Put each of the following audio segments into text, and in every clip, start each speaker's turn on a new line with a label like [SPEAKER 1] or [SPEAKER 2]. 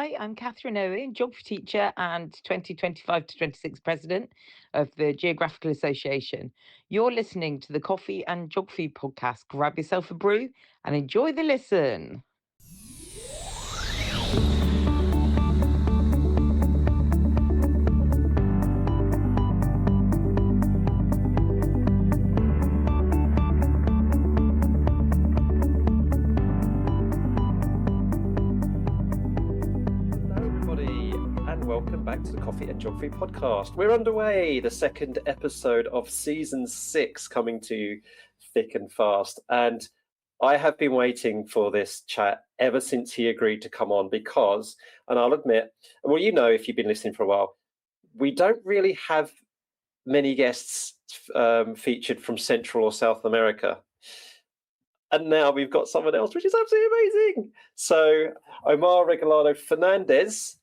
[SPEAKER 1] Hi, I'm Catherine Owen, geography teacher and 2025 to 26 president of the Geographical Association. You're listening to the Coffee and Geography podcast. Grab yourself a brew and enjoy the listen.
[SPEAKER 2] Welcome back to the Coffee and Geography podcast. We're underway, the second episode of season 6 coming to you thick and fast. And I have been waiting for this chat ever since he agreed to come on because, and I'll admit, well, you know, if you've been listening for a while, we don't really have many guests featured from Central or South America. And now we've got someone else, which is absolutely amazing. So, Omar Regalado Fernández,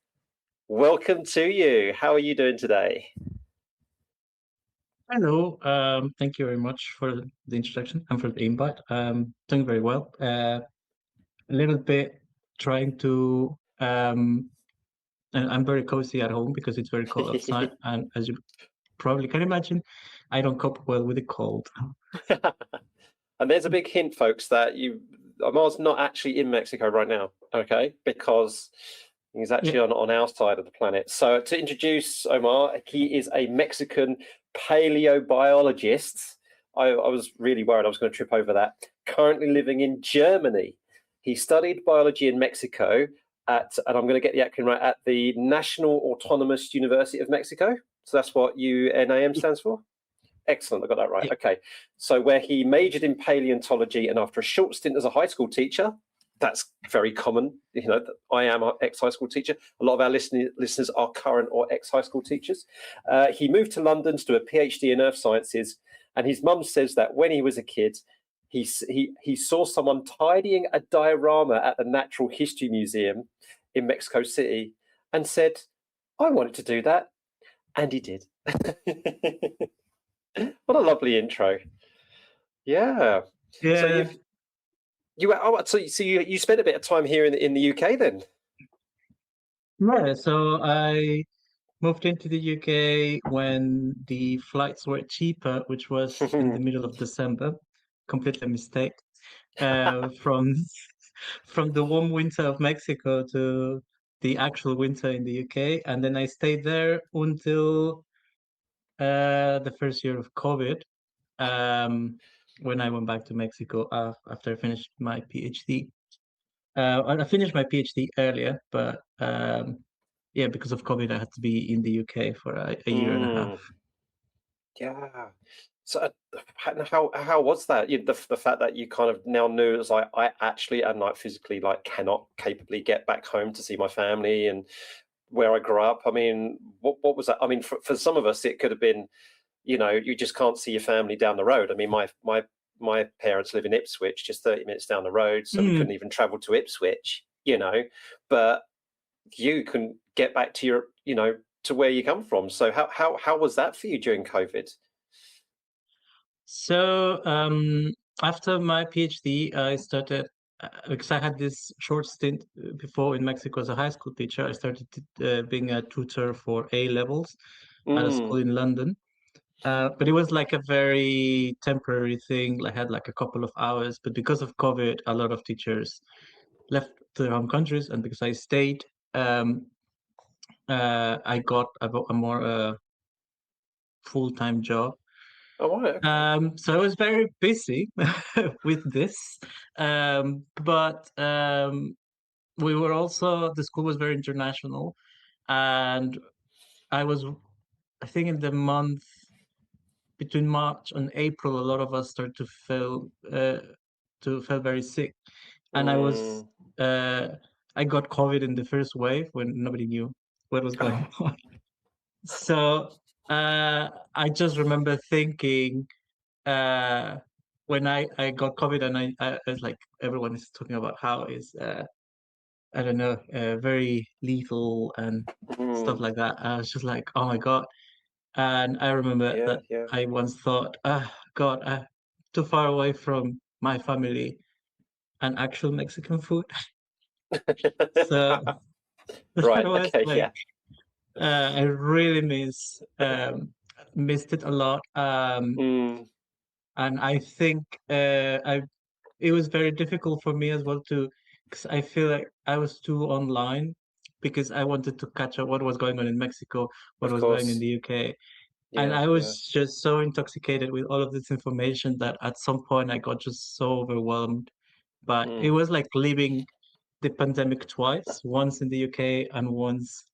[SPEAKER 2] welcome to you. How are you doing today?
[SPEAKER 3] Hello. Thank you very much for the introduction and for the invite. Doing very well. A little bit trying to. And I'm very cozy at home because it's very cold outside, and as you probably can imagine, I don't cope well with the cold.
[SPEAKER 2] And there's a big hint, folks, that Omar's not actually in Mexico right now, okay? Because he's actually on our side of the planet. So to introduce Omar, he is a Mexican paleobiologist. I was really worried I was going to trip over that. Currently living in Germany. He studied biology in Mexico at, and I'm going to get the acronym right, at the National Autonomous University of Mexico. So that's what UNAM stands for? Excellent, I got that right.
[SPEAKER 3] Yeah.
[SPEAKER 2] Okay, so where he majored in paleontology, and after a short stint as a high school teacher, that's very common. You know, I am an ex-high school teacher. A lot of our listeners are current or ex-high school teachers. He moved to London to do a PhD in earth sciences, and his mum says that when he was a kid, he saw someone tidying a diorama at the Natural History Museum in Mexico City and said, I wanted to do that. And he did. What a lovely intro. Yeah.
[SPEAKER 3] Yeah.
[SPEAKER 2] So you spent a bit of time here in the UK then?
[SPEAKER 3] Yeah. So I moved into the UK when the flights were cheaper, which was in the middle of December. Completely a mistake. From the warm winter of Mexico to the actual winter in the UK, and then I stayed there until the first year of COVID, when I went back to Mexico after I finished my PhD. I finished my PhD earlier, but yeah, because of COVID, I had to be in the UK for a year and a half.
[SPEAKER 2] Yeah. So how was that? The fact that you kind of now knew it was like I actually and like physically like cannot capably get back home to see my family and where I grew up. I mean, what was that? I mean, for some of us, it could have been, you know, you just can't see your family down the road. I mean, my parents live in Ipswich, just 30 minutes down the road, so we couldn't even travel to Ipswich, you know. But you can get back to your, you know, to where you come from. So how was that for you during COVID?
[SPEAKER 3] So after my PhD, I started because I had this short stint before in Mexico as a high school teacher. I started being a tutor for A levels at a school in London. But it was like a very temporary thing. I had like a couple of hours, but because of COVID, a lot of teachers left their home countries, and because I stayed, I got a more full-time job.
[SPEAKER 2] Oh, right. Okay.
[SPEAKER 3] So I was very busy with this, but we were also the school was very international, and I was, I think, in the month between March and April, a lot of us started to feel very sick, and I got COVID in the first wave when nobody knew what was going on. So I just remember thinking when I got COVID and I was like, everyone is talking about how it's I don't know, very lethal and stuff like that. I was just like, oh my God. And I remember that
[SPEAKER 2] Yeah.
[SPEAKER 3] I once thought, God, too far away from my family and actual Mexican food. So
[SPEAKER 2] Right.
[SPEAKER 3] I was
[SPEAKER 2] Okay.
[SPEAKER 3] like, I really missed it a lot.
[SPEAKER 2] Mm,
[SPEAKER 3] And I think it was very difficult for me as well because I feel like I was too online because I wanted to catch up what was going on in Mexico, what
[SPEAKER 2] of
[SPEAKER 3] was going in
[SPEAKER 2] course.
[SPEAKER 3] the UK. And
[SPEAKER 2] Yeah.
[SPEAKER 3] I
[SPEAKER 2] Yeah.
[SPEAKER 3] was just so intoxicated with all of this information that at some point I got just so overwhelmed. But it
[SPEAKER 2] Mm.
[SPEAKER 3] was like living the pandemic twice, once in the UK and once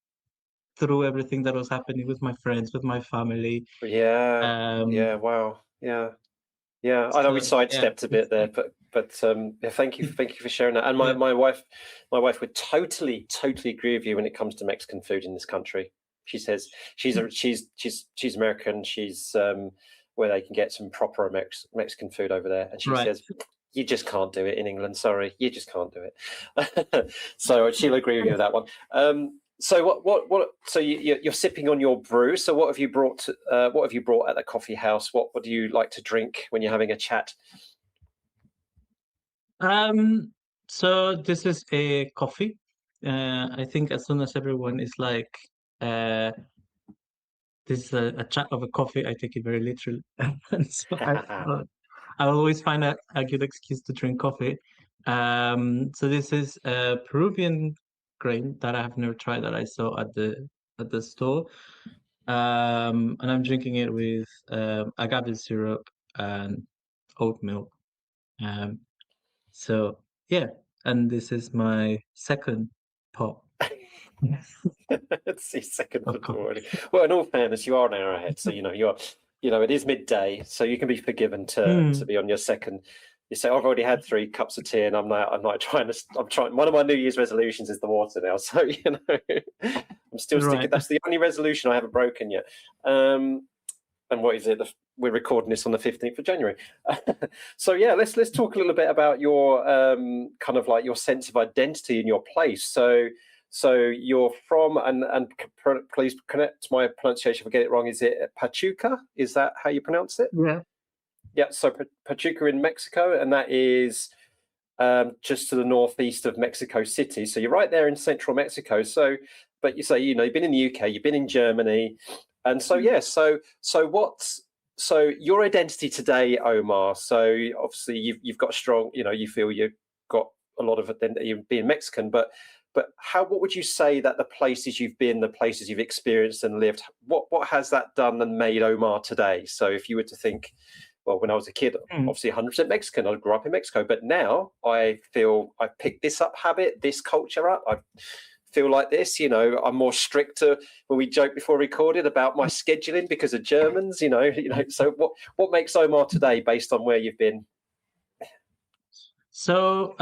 [SPEAKER 3] through everything that was happening with my friends, with my family.
[SPEAKER 2] Yeah.
[SPEAKER 3] Um,
[SPEAKER 2] Yeah. Wow. Yeah. Yeah. I know we
[SPEAKER 3] so yeah,
[SPEAKER 2] sidestepped a bit
[SPEAKER 3] it's
[SPEAKER 2] there,
[SPEAKER 3] like
[SPEAKER 2] but yeah, thank you for sharing that. And
[SPEAKER 3] yeah,
[SPEAKER 2] my wife would totally agree with you when it comes to Mexican food in this country. She says she's American. She's where they can get some proper Mexican food over there, and she
[SPEAKER 3] right.
[SPEAKER 2] says you just can't do it in England. Sorry, you just can't do it. So she'll agree with you with that one. So what? So you're sipping on your brew. So what have you brought? What have you brought at the coffee house? What do you like to drink when you're having a chat?
[SPEAKER 3] So this is a coffee. I think as soon as everyone is like, uh, this is a chat of a coffee, I take it very literally. And so I always find a good excuse to drink coffee. So this is a Peruvian grain that I have never tried that I saw at the store. And I'm drinking it with agave syrup and oat milk. Um, so yeah, and this is my second pot
[SPEAKER 2] It's the second
[SPEAKER 3] of
[SPEAKER 2] of the
[SPEAKER 3] coffee.
[SPEAKER 2] morning. Well, in all fairness, you are an hour ahead, so it is midday, so you can be forgiven to
[SPEAKER 3] Mm,
[SPEAKER 2] be on your second. You say I've already had 3 cups of tea, and I'm not trying to. I'm trying. One of my New Year's resolutions is the water now, so I'm still sticking.
[SPEAKER 3] right.
[SPEAKER 2] That's the only resolution I haven't broken yet. And what is it? We're recording this on the 15th of January. So yeah, let's talk a little bit about your kind of like your sense of identity in your place. So you're from and please correct my pronunciation if I get it wrong. Is it Pachuca? Is that how you pronounce it?
[SPEAKER 3] Yeah.
[SPEAKER 2] Yeah. So Pachuca in Mexico, and that is just to the northeast of Mexico City. So you're right there in central Mexico. So, but you say you've been in the UK, you've been in Germany, and so yeah. So your identity today, Omar? So obviously you've got a strong, you feel you've got a lot of identity being Mexican, but what would you say that the places you've been, the places you've experienced and lived, what has that done and made Omar today? So if you were to think, well, when I was a kid,
[SPEAKER 3] Mm.
[SPEAKER 2] obviously 100% Mexican, I grew up in Mexico, but now I feel I picked this up habit, this culture up. I feel like this, I'm more stricter when we joked before recorded about my scheduling because of Germans, so what makes Omar today based on where you've been?
[SPEAKER 3] So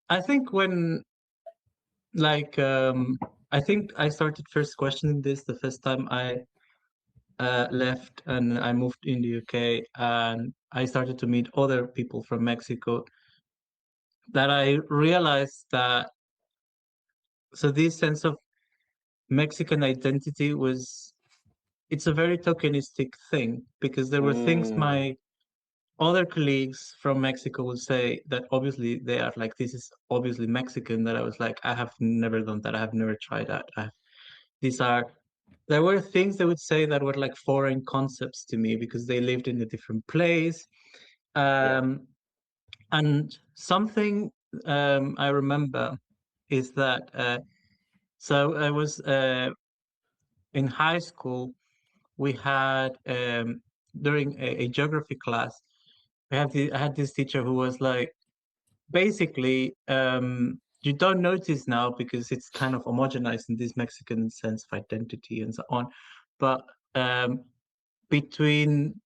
[SPEAKER 3] I think I think I started first questioning this the first time I left and I moved in the UK and I started to meet other people from Mexico that I realized that this sense of Mexican identity it's a very tokenistic thing because there were things
[SPEAKER 2] Mm,
[SPEAKER 3] my other colleagues from Mexico would say that obviously they are like, this is obviously Mexican, that I was like, I have never done that. I have never tried that. These are, there were things they would say that were like foreign concepts to me because they lived in a different place.
[SPEAKER 2] yeah.
[SPEAKER 3] Um, and something I remember is that, so I was in high school, we had during a geography class, I had this teacher who was like, basically, you don't notice now because it's kind of homogenized in this Mexican sense of identity and so on. But I was between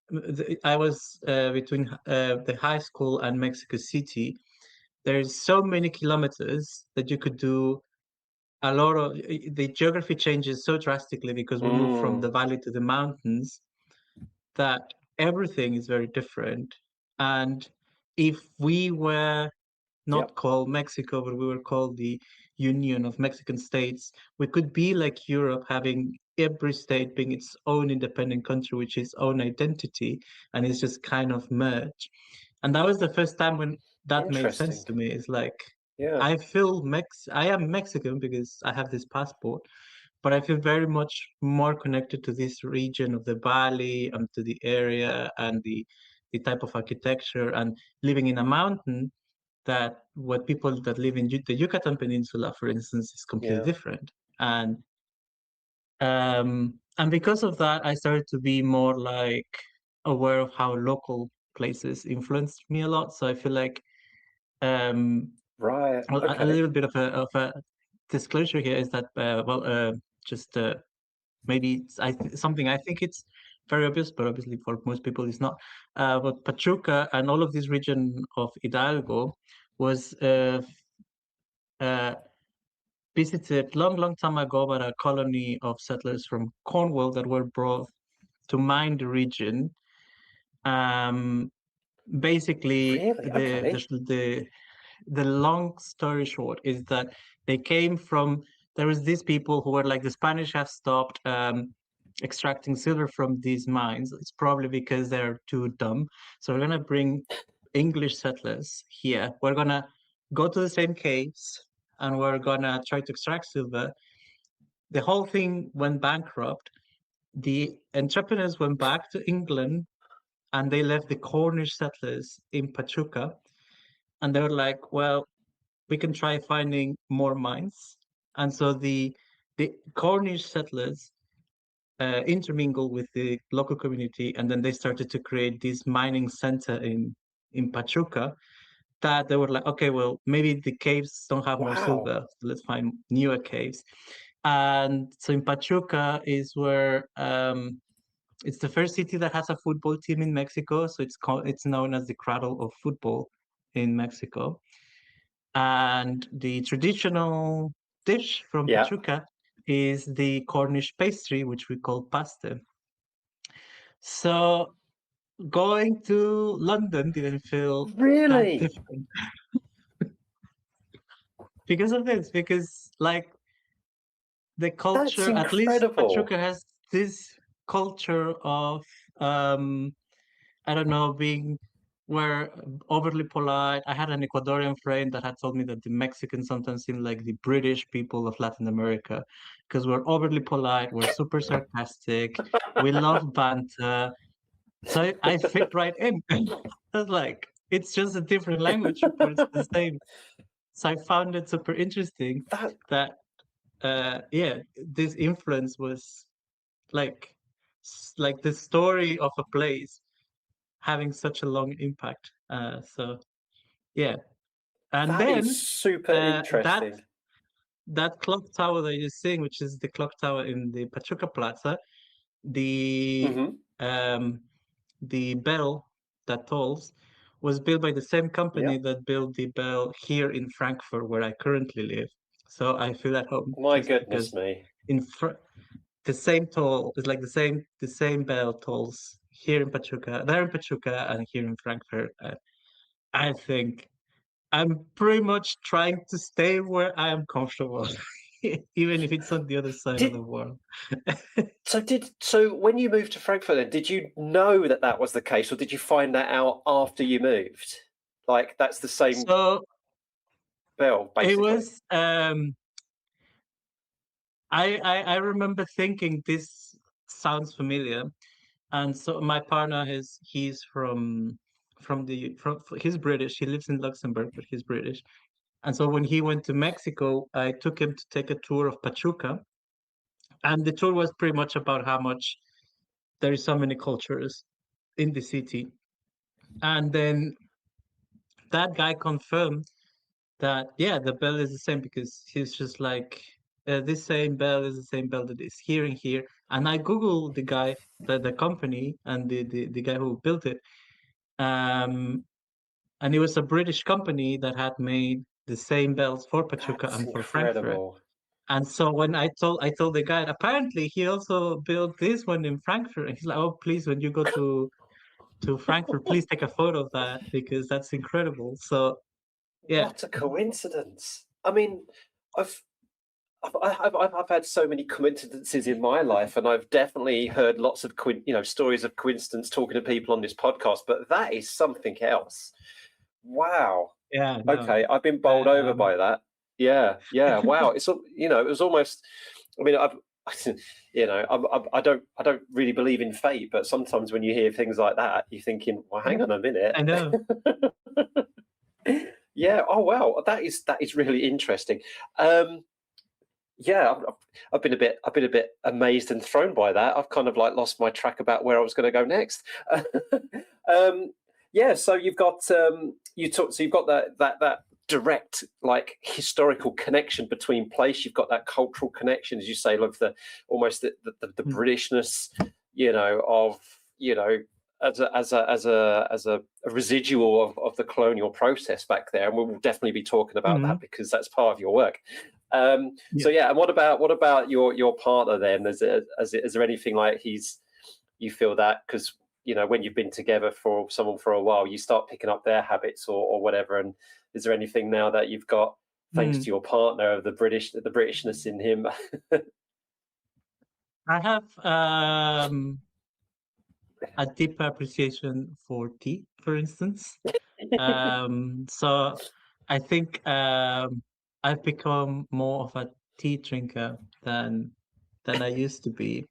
[SPEAKER 3] the high school and Mexico City. There's so many kilometers that you could do a lot of. The geography changes so drastically because we move from the
[SPEAKER 2] Mm,
[SPEAKER 3] valley to the mountains that everything is very different. And if we were
[SPEAKER 2] yep.
[SPEAKER 3] not called Mexico, but we were called the Union of Mexican States, we could be like Europe, having every state being its own independent country with its own identity, and it's just kind of merged. And that was the first time when that made sense
[SPEAKER 2] Interesting.
[SPEAKER 3] to me. It's like,
[SPEAKER 2] Yeah.
[SPEAKER 3] I feel I am Mexican because I have this passport, but I feel very much more connected to this region of the valley and to the area and the type of architecture and living in a mountain that what people that live in the Yucatan Peninsula, for instance, is completely
[SPEAKER 2] Yeah.
[SPEAKER 3] different. And because of that, I started to be more like aware of how local places influenced me a lot. So I feel like um,
[SPEAKER 2] Right.
[SPEAKER 3] a
[SPEAKER 2] Okay.
[SPEAKER 3] little bit of a disclosure here is that just maybe something I think it's very obvious, but obviously for most people it's not. But Pachuca and all of this region of Hidalgo was uh, visited long time ago by a colony of settlers from Cornwall that were brought to mine the region. Um, Basically,
[SPEAKER 2] Really? Okay.
[SPEAKER 3] the long story short is that they came from there was these people who were like the Spanish have stopped extracting silver from these mines. It's probably because they're too dumb. So we're gonna bring English settlers here. We're gonna go to the same caves and we're gonna try to extract silver. The whole thing went bankrupt. The entrepreneurs went back to England and they left the Cornish settlers in Pachuca. And they were like, well, we can try finding more mines. And so the Cornish settlers intermingled with the local community, and then they started to create this mining center in Pachuca. That they were like, okay, well, maybe the caves don't have more
[SPEAKER 2] Wow.
[SPEAKER 3] silver, so let's find newer caves. And so in Pachuca is where it's the first city that has a football team in Mexico. So it's known as the cradle of football in Mexico. And the traditional dish from
[SPEAKER 2] Yeah.
[SPEAKER 3] Pachuca is the Cornish pastry, which we call pasta. So going to London didn't feel that
[SPEAKER 2] Really?
[SPEAKER 3] different because of this, because like the
[SPEAKER 2] That's
[SPEAKER 3] culture, at least
[SPEAKER 2] incredible.
[SPEAKER 3] Pachuca has this culture of um I don't know, being were overly polite. I had an Ecuadorian friend that had told me that the Mexicans sometimes seem like the British people of Latin America because we're overly polite, we're super sarcastic, we love banter. So I fit right in. I was like, it's just a different language, but it's the same. So I found it super interesting
[SPEAKER 2] That
[SPEAKER 3] that, yeah, this influence was like, like the story of a place having such a long impact. So yeah, and
[SPEAKER 2] that is
[SPEAKER 3] then
[SPEAKER 2] super
[SPEAKER 3] that
[SPEAKER 2] interesting.
[SPEAKER 3] that clock tower that you're seeing, which is the clock tower in the Pachuca Plaza, the
[SPEAKER 2] Hmm.
[SPEAKER 3] um, the bell that tolls was built by the same
[SPEAKER 2] Yeah.
[SPEAKER 3] company that built the bell here in Frankfurt, where I currently live. So I feel at home
[SPEAKER 2] My
[SPEAKER 3] just
[SPEAKER 2] goodness
[SPEAKER 3] because
[SPEAKER 2] me.
[SPEAKER 3] in the same toll is like the same bell tolls here in Pachuca, there in Pachuca, and here in Frankfurt. I think I'm pretty much trying to stay where I am comfortable, even if it's on the other side of
[SPEAKER 2] Did
[SPEAKER 3] the world.
[SPEAKER 2] so when you moved to Frankfurt then, did you know that that was the case, or did you find that out after you moved? Like that's the same
[SPEAKER 3] So
[SPEAKER 2] bell,
[SPEAKER 3] it
[SPEAKER 2] basically.
[SPEAKER 3] was. I remember thinking this sounds familiar, and so my partner he's from he's British. He lives in Luxembourg, but he's British. And so when he went to Mexico, I took him to take a tour of Pachuca, and the tour was pretty much about how much there is so many cultures in the city. And then that guy confirmed that yeah, the bell is the same because he's just like this same bell is the same bell that is here and here. And I googled the guy, the company, and the guy who built it. Um, and it was a British company that had made the same bells for Pachuca
[SPEAKER 2] That's
[SPEAKER 3] and for Frankfurt.
[SPEAKER 2] incredible.
[SPEAKER 3] And so when I told the guy, apparently he also built this one in Frankfurt. And he's like, oh, please, when you go to Frankfurt, please take a photo of that because that's incredible. So yeah.
[SPEAKER 2] What a coincidence. I mean, I've I've had so many coincidences in my life, and I've definitely heard lots of stories of coincidence talking to people on this podcast. But that is something else. Wow.
[SPEAKER 3] Yeah, no.
[SPEAKER 2] Okay, I've been bowled over
[SPEAKER 3] Um,
[SPEAKER 2] by that. Yeah, yeah. Wow, it's it was almost. I mean, I've, I don't really believe in fate, but sometimes when you hear things like that, you're thinking, well, hang on a minute.
[SPEAKER 3] I know.
[SPEAKER 2] Yeah. Oh, wow. That is really interesting. Yeah, I've been a bit amazed and thrown by that. I've kind of like lost my track about where I was going to go next. Yeah, so you've got you've got that direct like historical connection between place. You've got that cultural connection, as you say, of the almost the
[SPEAKER 3] Mm.
[SPEAKER 2] Britishness, of as a residual of the colonial process back there, and we'll definitely be talking about that
[SPEAKER 3] Mhm.
[SPEAKER 2] because that's part of your work.
[SPEAKER 3] Yeah.
[SPEAKER 2] So yeah, and what about your partner then? Is there anything like you feel that because when you've been together for someone for a while, you start picking up their habits or whatever? And is there anything now that you've got thanks
[SPEAKER 3] Mm.
[SPEAKER 2] to your partner of the Britishness in him?
[SPEAKER 3] I have a deep appreciation for tea, for instance. So I think I've become more of a tea drinker than I used to be,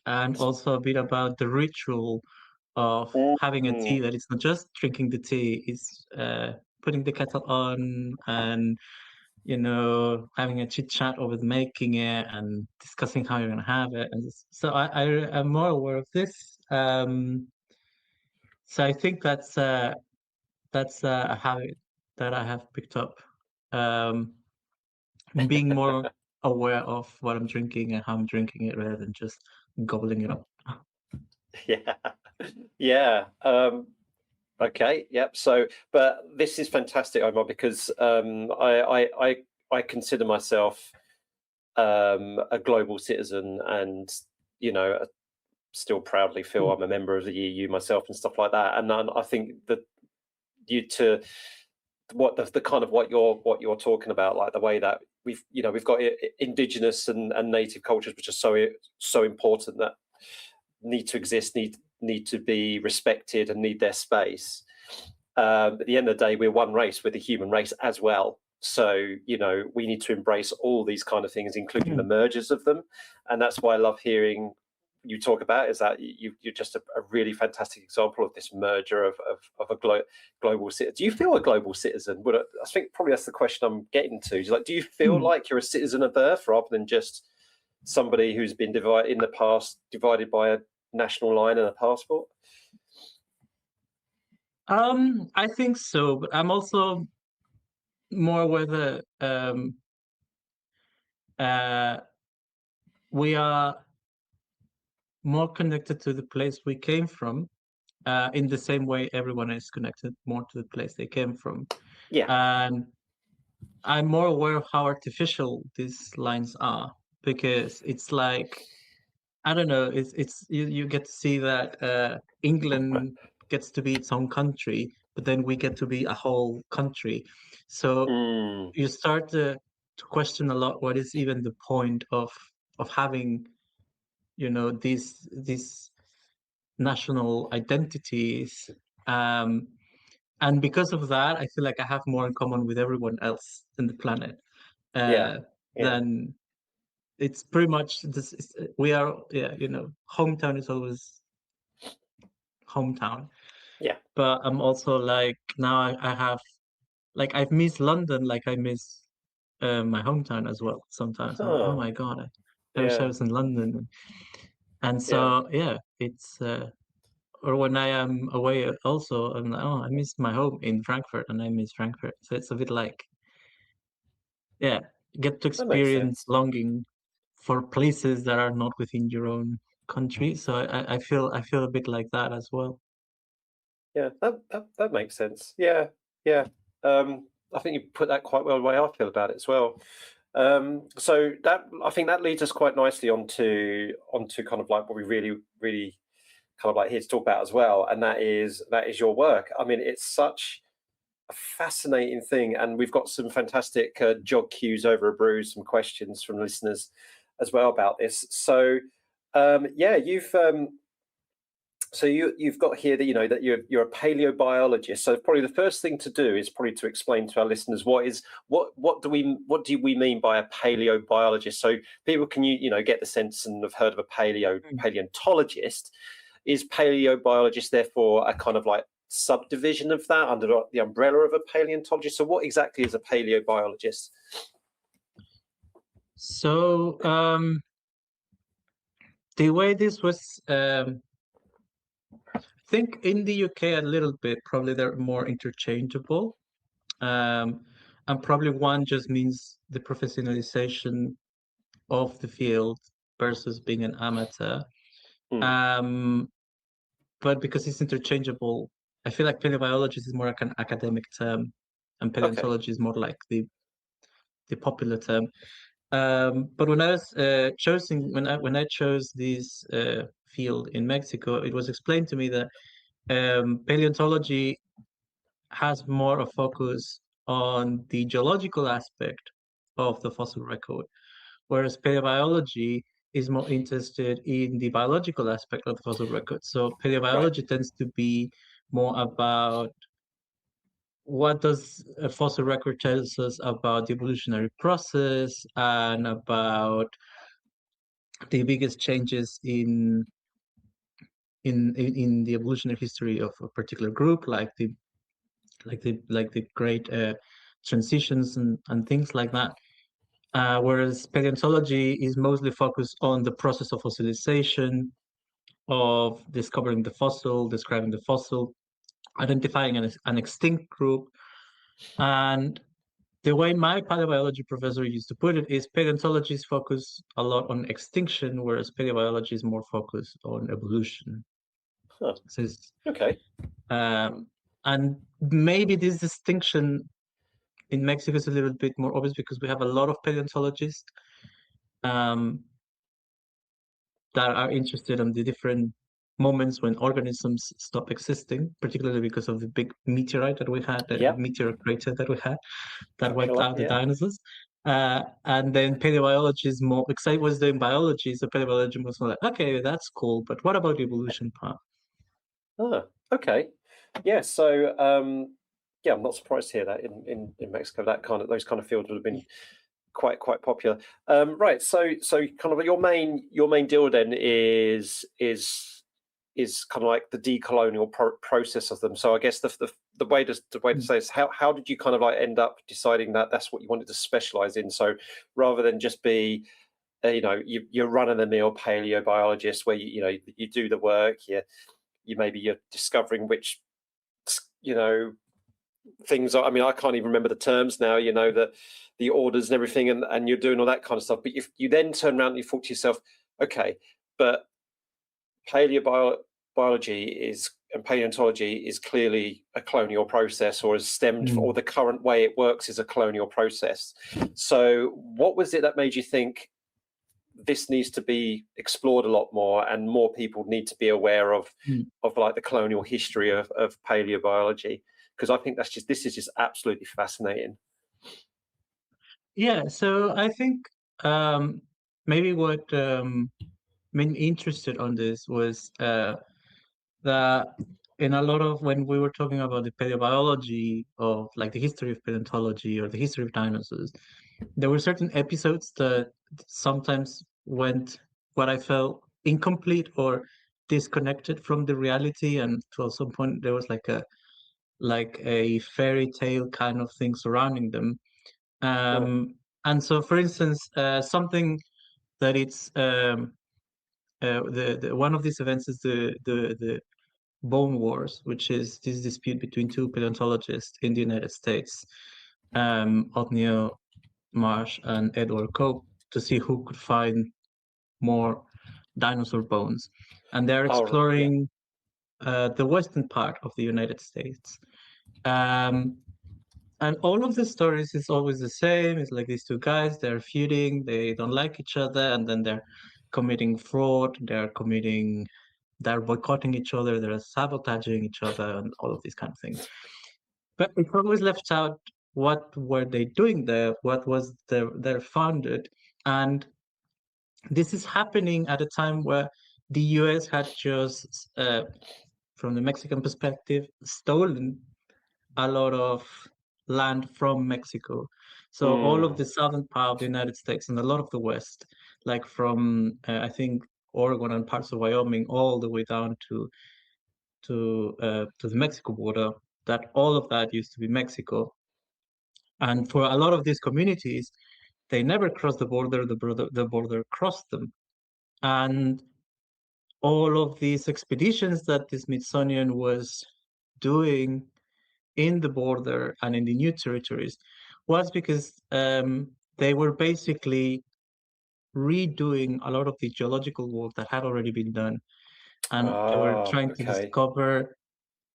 [SPEAKER 3] and also a bit about the ritual of having a tea,
[SPEAKER 2] Mm,
[SPEAKER 3] that it's not just drinking the tea, it's putting the kettle on and having a chit chat over making it and discussing how you're gonna have it. And so I am more aware of this. So I think that's a habit that I have picked up. Um, being more aware of what I'm drinking and how I'm drinking it rather than just gobbling it up.
[SPEAKER 2] yeah, yeah. Okay, yep. So, but this is fantastic, Omar, because I consider myself a global citizen, and still proudly feel
[SPEAKER 3] Mm,
[SPEAKER 2] I'm a member of the EU myself and stuff like that. And I think that you to what the kind of what you're talking about, like the way that we've got indigenous and native cultures, which are so important, that need to exist, need to be respected, and need their space. At the end of the day, we're one race, we're the human race as well. So we need to embrace all these kind of things, including the
[SPEAKER 3] mm,
[SPEAKER 2] mergers of them. And that's why I love hearing you talk about, is that you're just a really fantastic example of this merger of a global citizen. Do you feel a global citizen? I think probably that's the question I'm getting to. Like, do you feel
[SPEAKER 3] mm.
[SPEAKER 2] like you're a citizen of Earth rather than just somebody who's been divided in the past, divided by a national line and a passport?
[SPEAKER 3] I think so, but I'm also more whether uh, we are more connected to the place we came from, in the same way everyone is connected more to the place they came from.
[SPEAKER 2] Yeah.
[SPEAKER 3] And I'm more aware of how artificial these lines are, because it's like, I don't know, it's you get to see that England gets to be its own country, but then we get to be a whole country. So
[SPEAKER 2] Mm,
[SPEAKER 3] you start to question a lot what is even the point of having, these national identities. Um, and because of that, I feel like I have more in common with everyone else in the planet,
[SPEAKER 2] yeah.
[SPEAKER 3] uh,
[SPEAKER 2] Yeah.
[SPEAKER 3] than it's pretty much this. We are, yeah, hometown is always hometown.
[SPEAKER 2] Yeah.
[SPEAKER 3] But I'm also like, now I have, like, I've missed London, like I miss my hometown as well. Sometimes I'm like, oh
[SPEAKER 2] Huh.
[SPEAKER 3] my God, I wish I
[SPEAKER 2] Yeah.
[SPEAKER 3] was in London. And
[SPEAKER 2] Yeah.
[SPEAKER 3] so, yeah, it's or when I am away also, I'm like, oh, I miss my home in Frankfurt and I miss Frankfurt. So it's a bit like, yeah, get to
[SPEAKER 2] That makes
[SPEAKER 3] experience
[SPEAKER 2] sense.
[SPEAKER 3] longing for places that are not within your own country. So I feel a bit like that as well.
[SPEAKER 2] Yeah. That makes sense. Yeah. Yeah. I think you put that quite well the way I feel about it as well. So that, I think that leads us quite nicely onto kind of like what we really kind of like here to talk about as well, and that is your work. I mean, it's such a fascinating thing, and we've got some fantastic jog cues over a brew, some questions from listeners as well about this. So, yeah, So you've got here that that you're a paleobiologist. So probably the first thing to do is probably to explain to our listeners what do we mean by a paleobiologist. So people can get the sense and have heard of a paleontologist. Is paleobiologist therefore a kind of like subdivision of that under the umbrella of a paleontologist? So what exactly is a paleobiologist?
[SPEAKER 3] So the way this was, I think in the UK a little bit, probably they're more interchangeable. And probably one just means the professionalization of the field versus being an amateur. But because it's interchangeable, I feel like paleobiologist is more like an academic term, and paleontology is more like the popular term. But when I was when I chose this field in Mexico, it was explained to me that paleontology has more a focus on the geological aspect of the fossil record, whereas paleobiology is more interested in the biological aspect of the fossil record. So paleobiology tends to be more about what does a fossil record tells us about the evolutionary process and about the biggest changes in the evolutionary history of a particular group, like the great transitions and things like that. Whereas paleontology is mostly focused on the process of fossilization, of discovering the fossil, describing the fossil, identifying an extinct group. And the way my paleobiology professor used to put it is paleontology is focused a lot on extinction, whereas paleobiology is more focused on evolution.
[SPEAKER 2] Huh.
[SPEAKER 3] So
[SPEAKER 2] okay.
[SPEAKER 3] And maybe this distinction in Mexico is a little bit more obvious because we have a lot of paleontologists that are interested in the different moments when organisms stop existing, particularly because of the big meteorite that we had, the meteor crater that we had, that wiped out the dinosaurs. And then paleobiology is more, because I was doing biology, so paleobiology was like, okay, that's cool, but what about the evolution part?
[SPEAKER 2] Oh, okay. Yeah, so I'm not surprised to hear that in Mexico, those kind of fields would have been quite popular. Right, so kind of your main deal then is kind of like the decolonial process of them. So I guess the way to say is how did you kind of like end up deciding that that's what you wanted to specialize in? So rather than just be you're run-of-the-mill paleobiologist where you do the work, you're discovering which things are. I mean, I can't even remember the terms now, the orders and everything, and you're doing all that kind of stuff. But if you then turn around and you thought to yourself, okay, but paleobiology and paleontology is clearly a colonial process, or has stemmed, or the current way it works is a colonial process. So what was it that made you think this needs to be explored a lot more, and more people need to be aware of like the colonial history of paleobiology? Because I think this is just absolutely fascinating.
[SPEAKER 3] Yeah, so I think maybe what made me interested on this was that in a lot of, when we were talking about the paleobiology of like the history of paleontology or the history of dinosaurs, there were certain episodes that sometimes went what I felt incomplete or disconnected from the reality, and to some point there was like a fairy tale kind of thing surrounding them. And so, for instance, something that it's the one of these events is the Bone Wars, which is this dispute between two paleontologists in the United States, Othniel Marsh and Edward Cope, to see who could find more dinosaur bones. And they're exploring the western part of the United States. And all of the stories is always the same. It's like these two guys, they're feuding, they don't like each other, and then they're committing fraud, they're boycotting each other, they're sabotaging each other, and all of these kind of things. But it's always left out what were they doing there, what was their founded. And this is happening at a time where the US had just, from the Mexican perspective, stolen a lot of land from Mexico. So all of the southern part of the United States and a lot of the West, like from I think Oregon and parts of Wyoming, all the way down to the Mexico border, that all of that used to be Mexico. And for a lot of these communities, they never crossed the border crossed them. And all of these expeditions that the Smithsonian was doing in the border and in the new territories was because they were basically redoing a lot of the geological work that had already been done. And they were trying to
[SPEAKER 2] Okay.
[SPEAKER 3] discover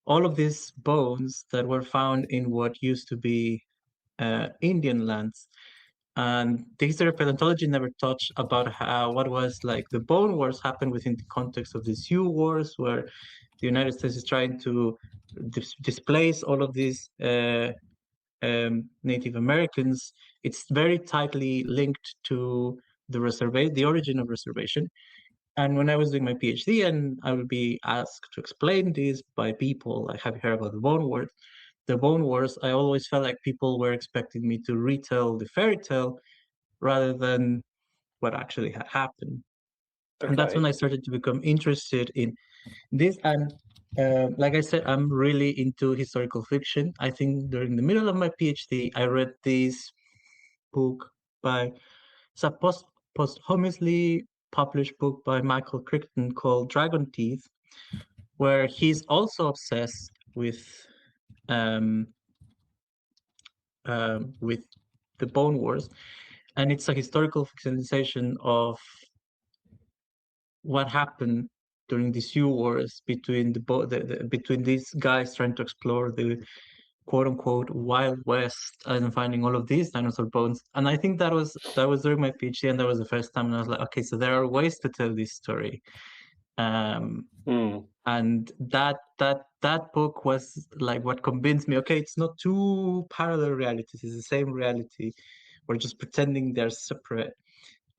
[SPEAKER 3] all of these bones that were found in what used to be Indian lands. And the history of paleontology never touched about how what was like the bone wars happened within the context of the Sioux Wars, where the United States is trying to displace all of these Native Americans. It's very tightly linked to the origin of reservation. And when I was doing my PhD, and I would be asked to explain this by people, like, have you heard about the Bone Wars? The Bone Wars, I always felt like people were expecting me to retell the fairy tale rather than what actually had happened. And that's when
[SPEAKER 2] Okay.
[SPEAKER 3] I started to become interested in this. And like I said, I'm really into historical fiction. I think during the middle of my PhD, I read this book by it's a posthumously published book by Michael Crichton called Dragon Teeth, where he's also obsessed um, with the Bone Wars, and it's a historical fictionalization of what happened during the Sioux Wars between between these guys trying to explore the quote unquote Wild West and finding all of these dinosaur bones. And I think that was during my PhD, and that was the first time, and I was like, okay, so there are ways to tell this story. And that book was like what convinced me, okay, it's not two parallel realities, it's the same reality. We're just pretending they're separate.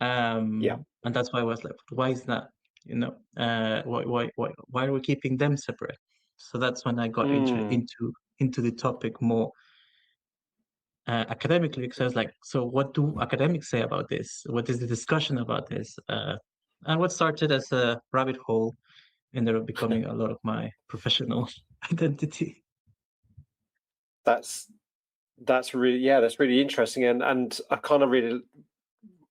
[SPEAKER 2] Yeah.
[SPEAKER 3] And that's why I was like, why is that? Why are we keeping them separate? So that's when I got into the topic more academically, because I was like, so what do academics say about this? What is the discussion about this? And what started as a rabbit hole ended up becoming a lot of my professional identity.
[SPEAKER 2] That's really interesting, and I kind of really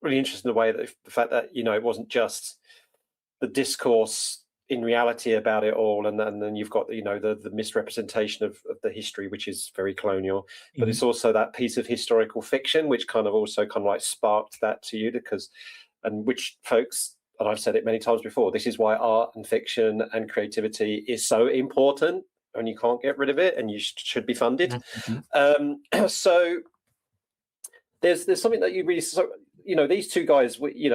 [SPEAKER 2] interested in the way that the fact that it wasn't just the discourse in reality about it all, and then you've got the misrepresentation of the history, which is very colonial, but it's also that piece of historical fiction which kind of also kind of like sparked that to you, and which folks, and I've said it many times before, this is why art and fiction and creativity is so important, and you can't get rid of it, and you should be funded. So there's something that you really, these two guys, we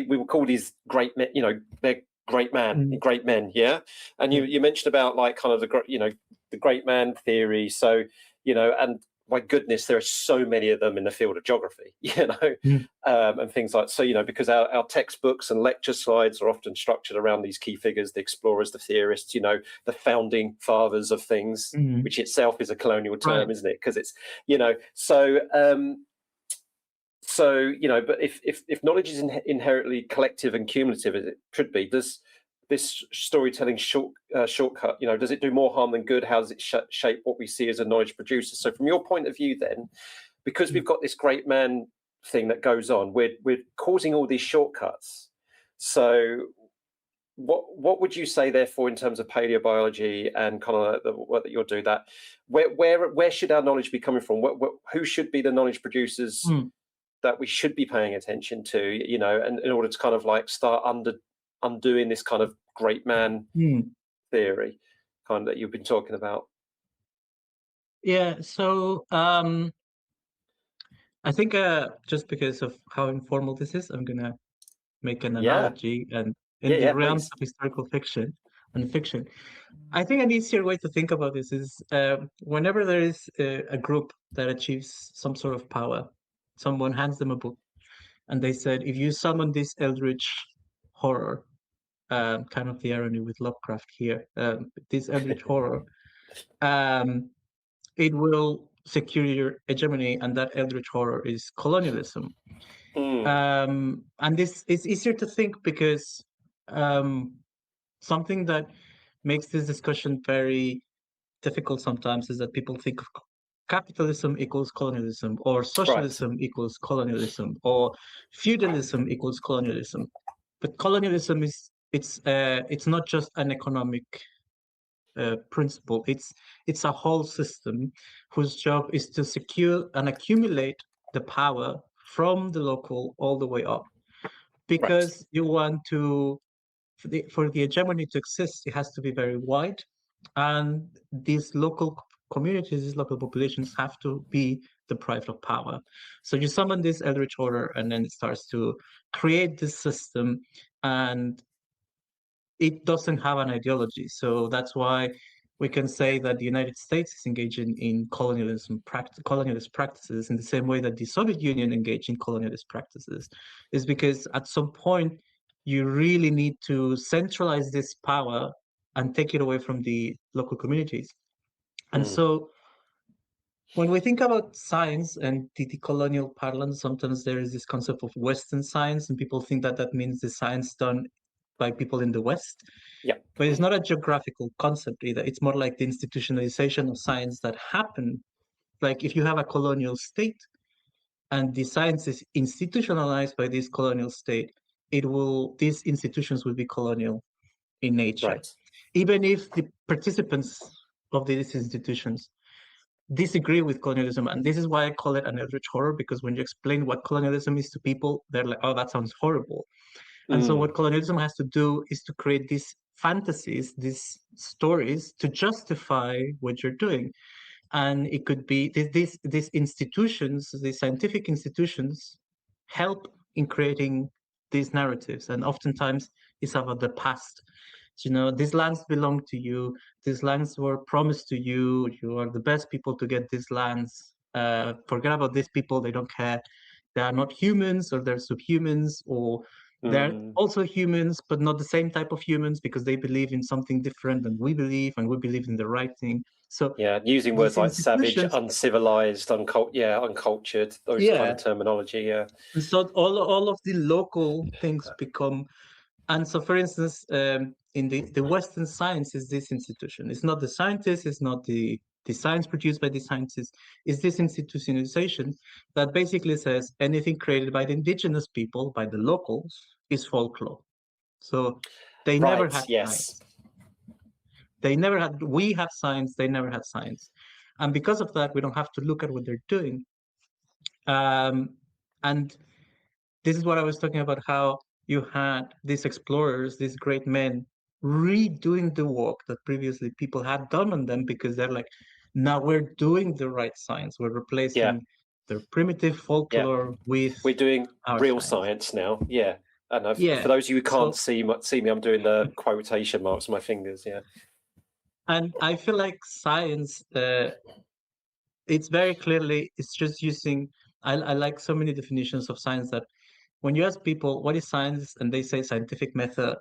[SPEAKER 2] were called these great men, they're great men, yeah. And you mentioned about like kind of the great man theory. So and my goodness, there are so many of them in the field of geography, and things like so. Because our textbooks and lecture slides are often structured around these key figures: the explorers, the theorists, the founding fathers of things, which itself is a colonial term, isn't it? Because it's so. But if knowledge is inherently collective and cumulative, as it should be, does this storytelling shortcut, does it do more harm than good? How does it shape what we see as a knowledge producer? So from your point of view then, because we've got this great man thing that goes on, we're causing all these shortcuts. So what would you say, therefore, in terms of paleobiology and kind of the work that you'll do, that where should our knowledge be coming from? Who should be the knowledge producers that we should be paying attention to, and in order to kind of like start undoing this kind of great man theory kind of that you've been talking about?
[SPEAKER 3] Yeah, so I think just because of how informal this is, I'm gonna make an analogy, and in the realms
[SPEAKER 2] please.
[SPEAKER 3] of historical fiction and fiction, I think an easier way to think about this is whenever there is a group that achieves some sort of power, someone hands them a book, and they said, if you summon this eldritch horror, kind of the irony with Lovecraft here, this eldritch horror, it will secure your hegemony, and that eldritch horror is colonialism. And this is easier to think because something that makes this discussion very difficult sometimes is that people think of capitalism equals colonialism, or socialism equals colonialism, or feudalism equals colonialism. But colonialism is it's not just an economic principle. It's a whole system whose job is to secure and accumulate the power from the local all the way up, because you want to for the hegemony to exist, it has to be very wide, and these local communities, these local populations have to be deprived of power. So you summon this eldritch order, and then it starts to create this system, and it doesn't have an ideology. So that's why we can say that the United States is engaging in colonialist practices in the same way that the Soviet Union engaged in colonialist practices, is because at some point you really need to centralize this power and take it away from the local communities. And so when we think about science and the colonial parlance, sometimes there is this concept of Western science, and people think that that means the science done by people in the West.
[SPEAKER 2] Yeah.
[SPEAKER 3] But it's not a geographical concept either. It's more like the institutionalization of science that happened. Like if you have a colonial state and the science is institutionalized by this colonial state, these institutions will be colonial in nature.
[SPEAKER 2] Right.
[SPEAKER 3] Even if the participants of these institutions disagree with colonialism. And this is why I call it an eldritch horror, because when you explain what colonialism is to people, they're like, oh, that sounds horrible. And so what colonialism has to do is to create these fantasies, these stories to justify what you're doing. And it could be these institutions, these scientific institutions, help in creating these narratives. And oftentimes it's about the past. You know, these lands belong to you. These lands were promised to you. You are the best people to get these lands. Forget about these people. They don't care. They are not humans, or they're subhumans, or they're also humans, but not the same type of humans, because they believe in something different than we believe, and we believe in the right thing. So
[SPEAKER 2] yeah, using words like savage, uncivilized, uncultured, those kind of terminology. Yeah.
[SPEAKER 3] And so all of the local things become. And so, for instance, in the Western science is this institution. It's not the scientists, it's not the science produced by the scientists, it's this institutionalization that basically says anything created by the indigenous people, by the locals, is folklore. So they never had science. They never had, we have science, they never had science. And because of that, we don't have to look at what they're doing. And this is what I was talking about, how you had these explorers, these great men, redoing the work that previously people had done on them, because they're like, now we're doing the right science. We're replacing the primitive folklore with
[SPEAKER 2] we're doing real
[SPEAKER 3] science
[SPEAKER 2] now. Yeah. And for those of you who can't see me, I'm doing the quotation marks with my fingers. Yeah.
[SPEAKER 3] And I feel like science, it's very clearly, it's just using, I like so many definitions of science that when you ask people, what is science? And they say scientific method,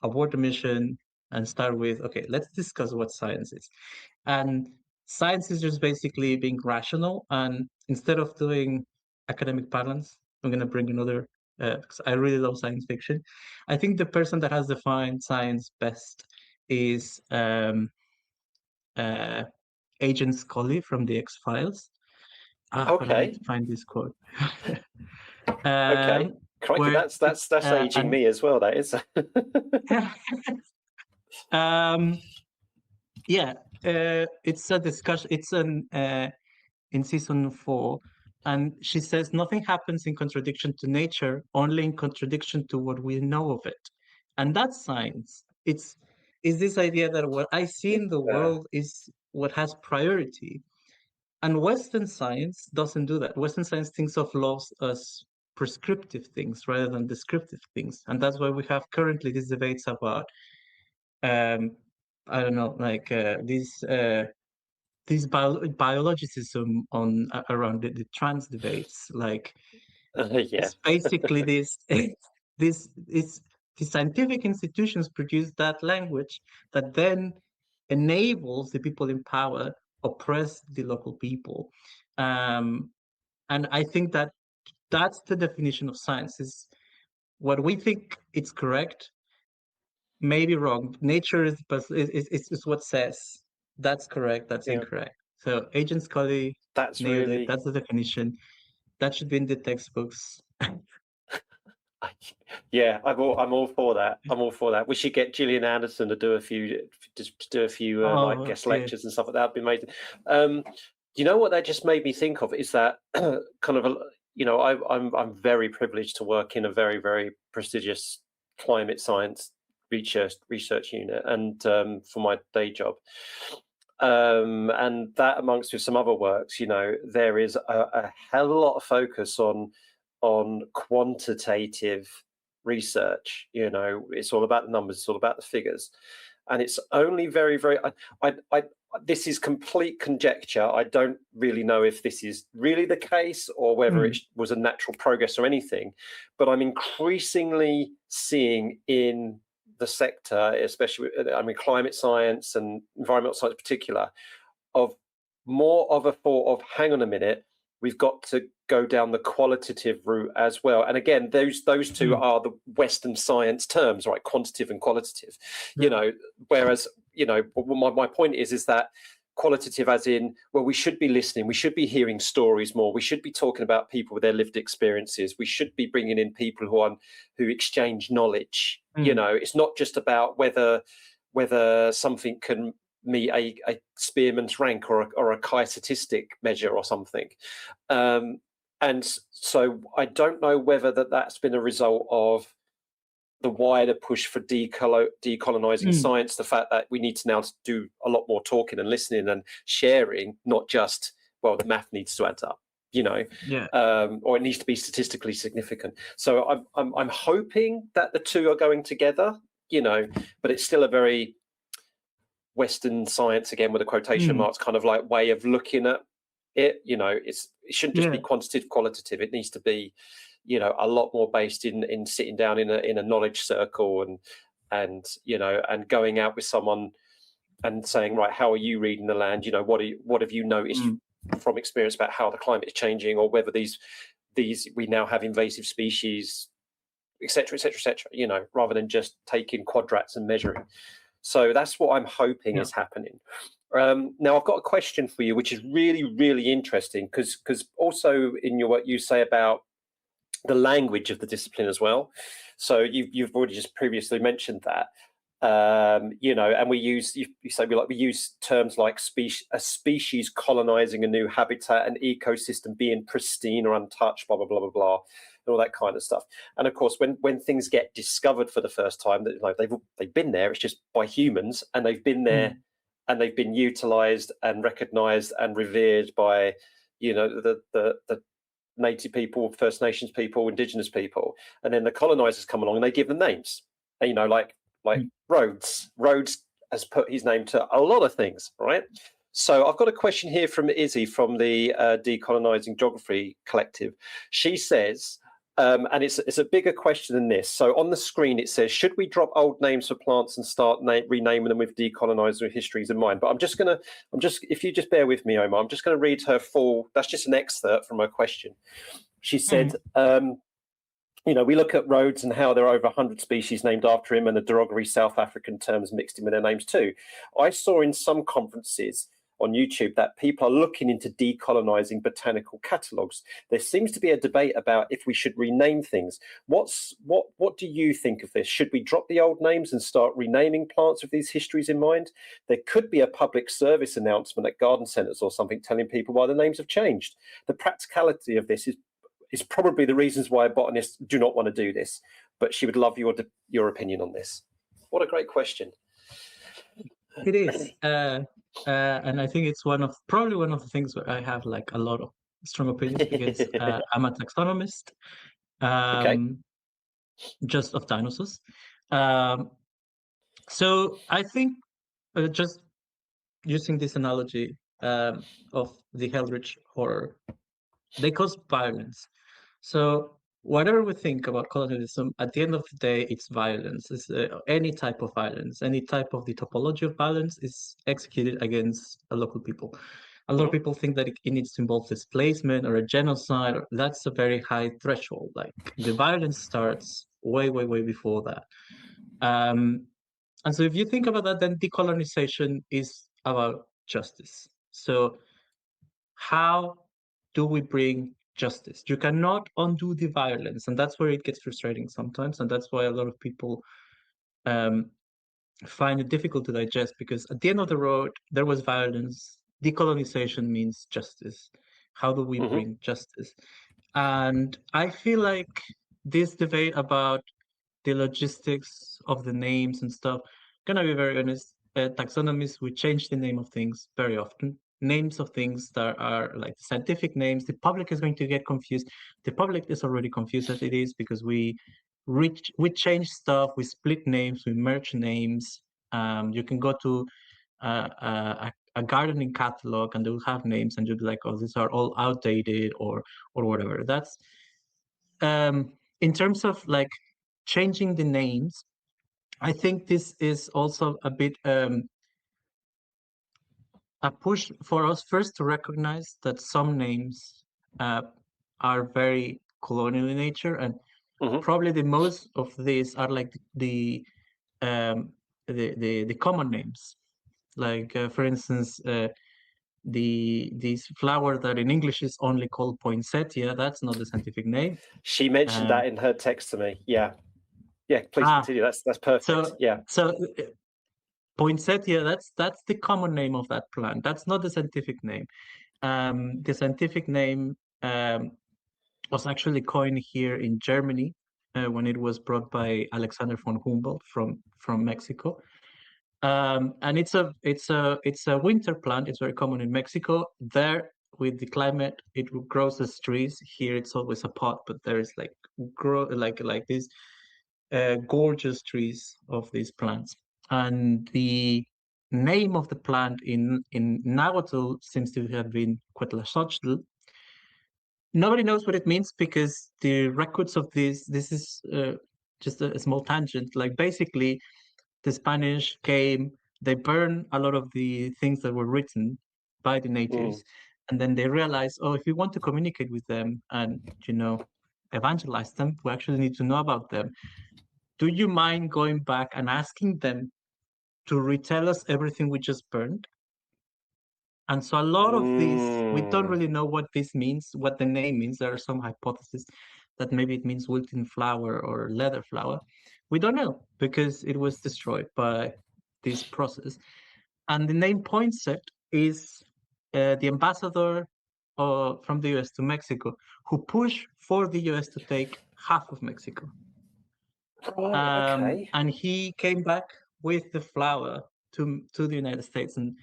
[SPEAKER 3] abort the mission, and start with, okay, let's discuss what science is. And science is just basically being rational. And instead of doing academic parlance, I'm going to bring another, because I really love science fiction. I think the person that has defined science best is Agent Scully from the X-Files. But I need to find this quote.
[SPEAKER 2] Okay. Crikey, that's aging me as well, that is.
[SPEAKER 3] It's a discussion. It's in season 4, and she says nothing happens in contradiction to nature, only in contradiction to what we know of it, and that's science. It's this idea that what I see in the world is what has priority, and Western science doesn't do that. Western science thinks of laws as prescriptive things rather than descriptive things, and that's why we have currently these debates about I don't know, like these biologicism on around the trans debates. Like it's basically this this the scientific institutions produce that language that then enables the people in power oppress the local people. And I think that that's the definition of science: is what we think it's correct, may be wrong. Nature is what says that's correct, that's
[SPEAKER 2] Yeah,
[SPEAKER 3] incorrect. So Agent Scully
[SPEAKER 2] that's
[SPEAKER 3] nailed it.
[SPEAKER 2] really.
[SPEAKER 3] That's the definition. That should be in the textbooks.
[SPEAKER 2] Yeah, I'm all for that. I'm all for that. We should get Gillian Anderson to do a few, just to do a few like
[SPEAKER 3] Oh,
[SPEAKER 2] guest
[SPEAKER 3] yeah.
[SPEAKER 2] lectures and stuff like that. That'd be amazing. You know what that just made me think of is that kind of I'm very privileged to work in a very, very prestigious climate science research unit, and for my day job. And that amongst with some other works, there is a hell of a lot of focus on quantitative research. It's all about the numbers, it's all about the figures, and it's only very, very. I this is complete conjecture. I don't really know if this is really the case or whether it was a natural progress or anything, but I'm increasingly seeing in the sector, especially climate science and environmental science in particular, of more of a thought of, hang on a minute, we've got to go down the qualitative route as well. And again, those two are the Western science terms, right? Quantitative and qualitative. Whereas my point is that qualitative, as in, well, we should be listening, we should be hearing stories more, we should be talking about people with their lived experiences, we should be bringing in people who exchange knowledge. It's not just about whether something can meet a Spearman's rank or a chi-statistic measure or something. And so I don't know whether that's been a result of the wider push for decolonizing science, the fact that we need to now do a lot more talking and listening and sharing, not just, well, the math needs to add up, or it needs to be statistically significant. So I'm hoping that the two are going together, but it's still a very Western science, again with the quotation marks, kind of like way of looking at it. It shouldn't just be quantitative, qualitative. It needs to be, a lot more based in sitting down in a knowledge circle and going out with someone and saying, right, how are you reading the land? What have you noticed from experience about how the climate is changing, or whether these we now have invasive species, etc., etc., etc. Rather than just taking quadrats and measuring. So that's what I'm hoping is happening. Now, I've got a question for you, which is really, really interesting, because also in your work you say about the language of the discipline as well. So you've already just previously mentioned that, and we use we use terms like a species colonizing a new habitat, an ecosystem being pristine or untouched, blah blah blah blah blah, and all that kind of stuff. And of course, when things get discovered for the first time, that they've been there, it's just by humans, and they've been there, and they've been utilized and recognized and revered by the native people, First Nations people, Indigenous people, and then the colonizers come along and they give them names. Like Rhodes. Rhodes has put his name to a lot of things, right? So I've got a question here from Izzy from the Decolonising Geography Collective. She says, and it's a bigger question than this. So on the screen it says, should we drop old names for plants and start renaming them with decolonizer histories in mind? But if you just bear with me, Omar, I'm just going to read her full. That's just an excerpt from her question. She said, we look at Rhodes and how there are over 100 species named after him, and the derogatory South African terms mixed in with their names too. I saw in some conferences on YouTube that people are looking into decolonizing botanical catalogues. There seems to be a debate about if we should rename things. What do you think of this? Should we drop the old names and start renaming plants with these histories in mind? There could be a public service announcement at garden centres or something telling people why the names have changed. The practicality of this is probably the reasons why botanists do not want to do this, but she would love your opinion on this. What a great question.
[SPEAKER 3] It is. And I think it's probably one of the things where I have like a lot of strong opinions, because I'm a taxonomist, just of dinosaurs. So I think just using this analogy of the eldritch horror, they cause violence. So whatever we think about colonialism, at the end of the day, it's violence. It's any type of violence, any type of the topology of violence is executed against a local people. A lot of people think that it needs to involve displacement or a genocide. That's a very high threshold. Like the violence starts way, way, way before that. And so if you think about that, then decolonization is about justice. So how do we bring justice? You cannot undo the violence, and that's where it gets frustrating sometimes, and that's why a lot of people find it difficult to digest, because at the end of the road, there was violence. Decolonization means justice. How do we bring justice? And I feel like this debate about the logistics of the names and stuff, gonna be very honest, taxonomists, we change the name of things very often. Names of things that are like scientific names, the public is going to get confused. The public is already confused as it is, because we change stuff, we split names, we merge names. You can go to a gardening catalog and they'll have names, and you'll be like, oh, these are all outdated or whatever. That's in terms of like changing the names. I think this is also a bit a push for us first to recognize that some names are very colonial in nature, and probably the most of these are like the common names. Like for instance, this flower that in English is only called poinsettia. That's not the scientific name.
[SPEAKER 2] She mentioned that in her text to me. Yeah, please continue. That's perfect.
[SPEAKER 3] So poinsettia, that's the common name of that plant. That's not the scientific name. The scientific name was actually coined here in Germany when it was brought by Alexander von Humboldt from Mexico. And it's a winter plant. It's very common in Mexico. There, with the climate, it grows as trees. Here, it's always a pot, but there is like these gorgeous trees of these plants. And the name of the plant in Nahuatl seems to have been Quetzalcoatl. Nobody knows what it means, because the records of this is just a small tangent. Like basically, the Spanish came, they burned a lot of the things that were written by the natives, and then they realized, oh, if we want to communicate with them and evangelize them, we actually need to know about them. Do you mind going back and asking them to retell us everything we just burned? And so a lot of these, we don't really know what this means, what the name means. There are some hypotheses that maybe it means wilting flower or leather flower. We don't know, because it was destroyed by this process. And the name Poinsett is the ambassador from the US to Mexico, who pushed for the US to take half of Mexico.
[SPEAKER 2] Okay.
[SPEAKER 3] And he came back with the flower to the United States and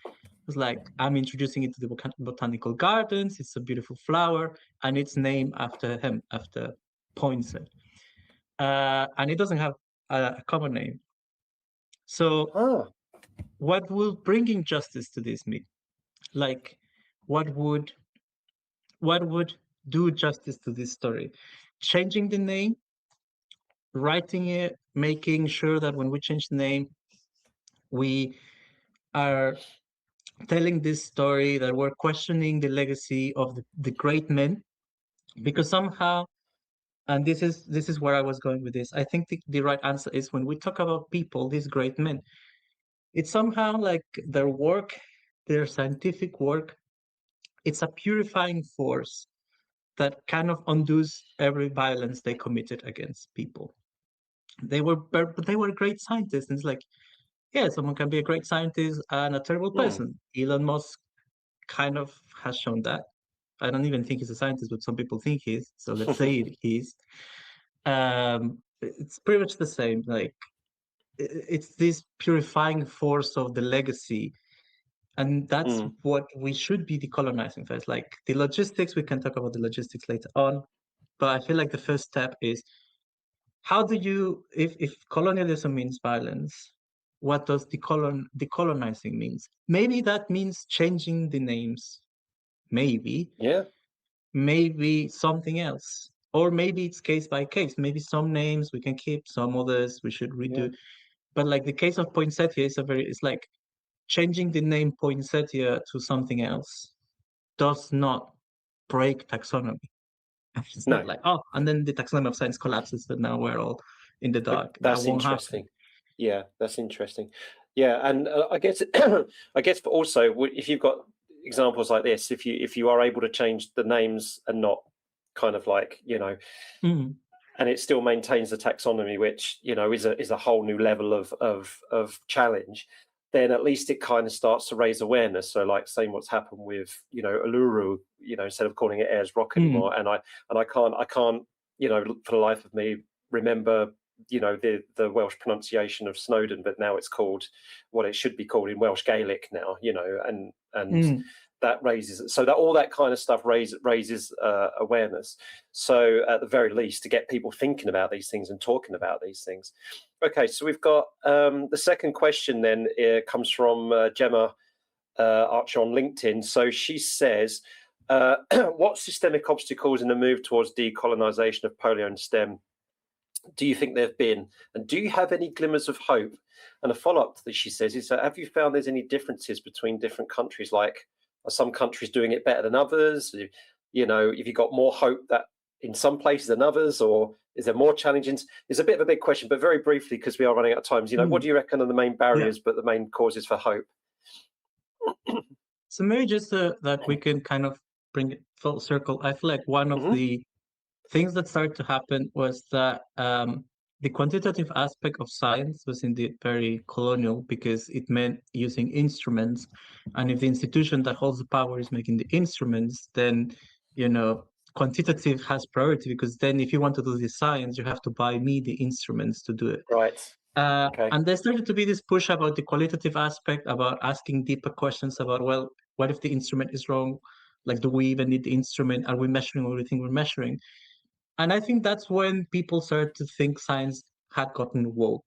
[SPEAKER 3] was like, I'm introducing it to the botanical gardens. It's a beautiful flower, and it's named after him, after Poinsett. And it doesn't have a common name. So what will bringing justice to this mean? Like, what would do justice to this story? Changing the name, writing it, making sure that when we change the name, we are telling this story, that we're questioning the legacy of the great men, because somehow, and this is where I was going with this, I think the right answer is, when we talk about people, these great men, it's somehow like their work, their scientific work, it's a purifying force that kind of undoes every violence they committed against people. They were great scientists, and it's like, yeah, someone can be a great scientist and a terrible person. Elon Musk kind of has shown that. I don't even think he's a scientist, but some people think he is. So let's say he is. It's pretty much the same. Like, it's this purifying force of the legacy, and that's what we should be decolonizing first. Like the logistics, we can talk about the logistics later on, but I feel like the first step is, how do you, if colonialism means violence, what does decolonizing means? Maybe that means changing the names. Maybe.
[SPEAKER 2] Yeah.
[SPEAKER 3] Maybe something else. or maybe it's case by case. Maybe some names we can keep, some others we should redo. But like the case of poinsettia is it's like changing the name poinsettia to something else does not break taxonomy. It's
[SPEAKER 2] No,
[SPEAKER 3] not like, oh, and then the taxonomy of science collapses, and now we're all in the dark. That
[SPEAKER 2] that's
[SPEAKER 3] won't happen.
[SPEAKER 2] interesting. Yeah, that's interesting. Yeah, and I guess I guess also if you've got examples like this, if you are able to change the names and not kind of like
[SPEAKER 3] Mm.
[SPEAKER 2] and it still maintains the taxonomy, which is a whole new level of challenge, then at least it kind of starts to raise awareness. So like saying what's happened with Uluru, instead of calling it Ayers Rock anymore, and I can't for the life of me remember the Welsh pronunciation of Snowdon, but now it's called what it should be called in Welsh Gaelic now, and that raises so that all that kind of stuff raises awareness. So at the very least, to get people thinking about these things and talking about these things. Okay, so we've got the second question then comes from Gemma Archer on LinkedIn. So she says, what systemic obstacles in the move towards decolonisation of polio and STEM do you think there have been, and do you have any glimmers of hope? And a follow-up to this, she says, is have you found there's any differences between different countries? Like, are some countries doing it better than others? Have you got more hope that in some places than others, or is there more challenges? It's a bit of a big question, but very briefly, because we are running out of time. What do you reckon are the main barriers, but the main causes for hope?
[SPEAKER 3] So maybe just that we can kind of bring it full circle. I feel like one of the things that started to happen was that the quantitative aspect of science was indeed very colonial, because it meant using instruments. And if the institution that holds the power is making the instruments, then, quantitative has priority, because then if you want to do the science, you have to buy me the instruments to do it.
[SPEAKER 2] Right. Okay.
[SPEAKER 3] And there started to be this push about the qualitative aspect, about asking deeper questions about, well, what if the instrument is wrong? Like, do we even need the instrument? Are we measuring everything we're measuring? And I think that's when people started to think science had gotten woke.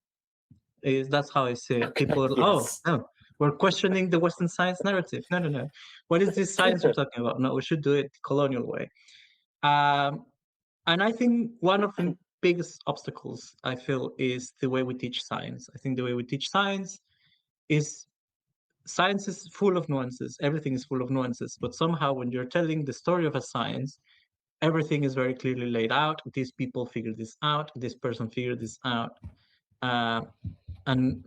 [SPEAKER 3] That's how I say it. People are,
[SPEAKER 2] Yes.
[SPEAKER 3] oh, we're questioning the Western science narrative. No. What is this science you're talking about? No, we should do it the colonial way. And I think one of the biggest obstacles, I feel, is the way we teach science. I think the way we teach science is full of nuances. Everything is full of nuances. But somehow when you're telling the story of a science, everything is very clearly laid out. These people figured this out. This person figured this out. And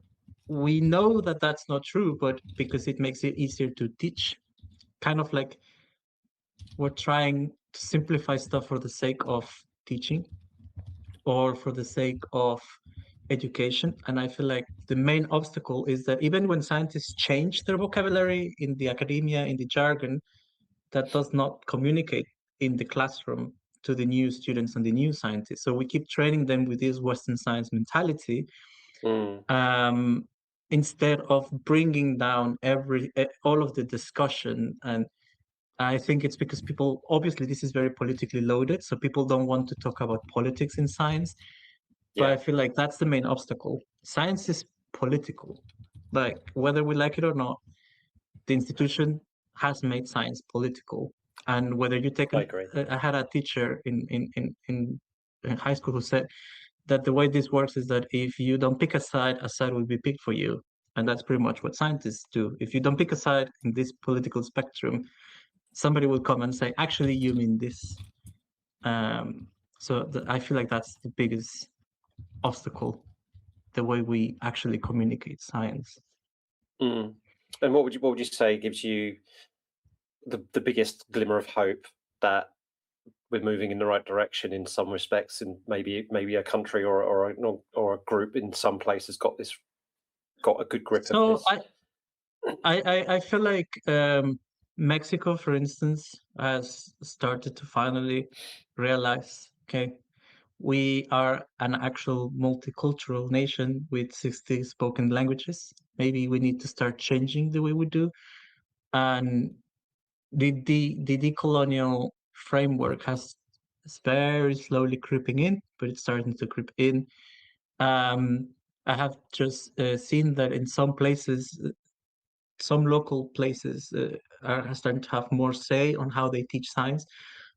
[SPEAKER 3] we know that that's not true, but because it makes it easier to teach, kind of like we're trying to simplify stuff for the sake of teaching or for the sake of education. And I feel like the main obstacle is that even when scientists change their vocabulary in the academia, in the jargon, that does not communicate in the classroom to the new students and the new scientists. So we keep training them with this Western science mentality, instead of bringing down all of the discussion. And I think it's because people, obviously this is very politically loaded, so people don't want to talk about politics in science. But I feel like that's the main obstacle. Science is political. Like, whether we like it or not, the institution has made science political. And whether you take I had a teacher in high school who said that the way this works is that if you don't pick a side will be picked for you. And that's pretty much what scientists do. If you don't pick a side in this political spectrum, somebody will come and say, actually, you mean this. So I feel like that's the biggest obstacle, the way we actually communicate science.
[SPEAKER 2] And what would you say gives you the biggest glimmer of hope that we're moving in the right direction in some respects, and maybe a country or a group in some places got a good grip of this?
[SPEAKER 3] I feel like Mexico, for instance, has started to finally realize, okay, we are an actual multicultural nation with 60 spoken languages. Maybe we need to start changing the way we do. And the decolonial framework is very slowly creeping in, but it's starting to creep in. I have just seen that in some places, some local places are starting to have more say on how they teach science.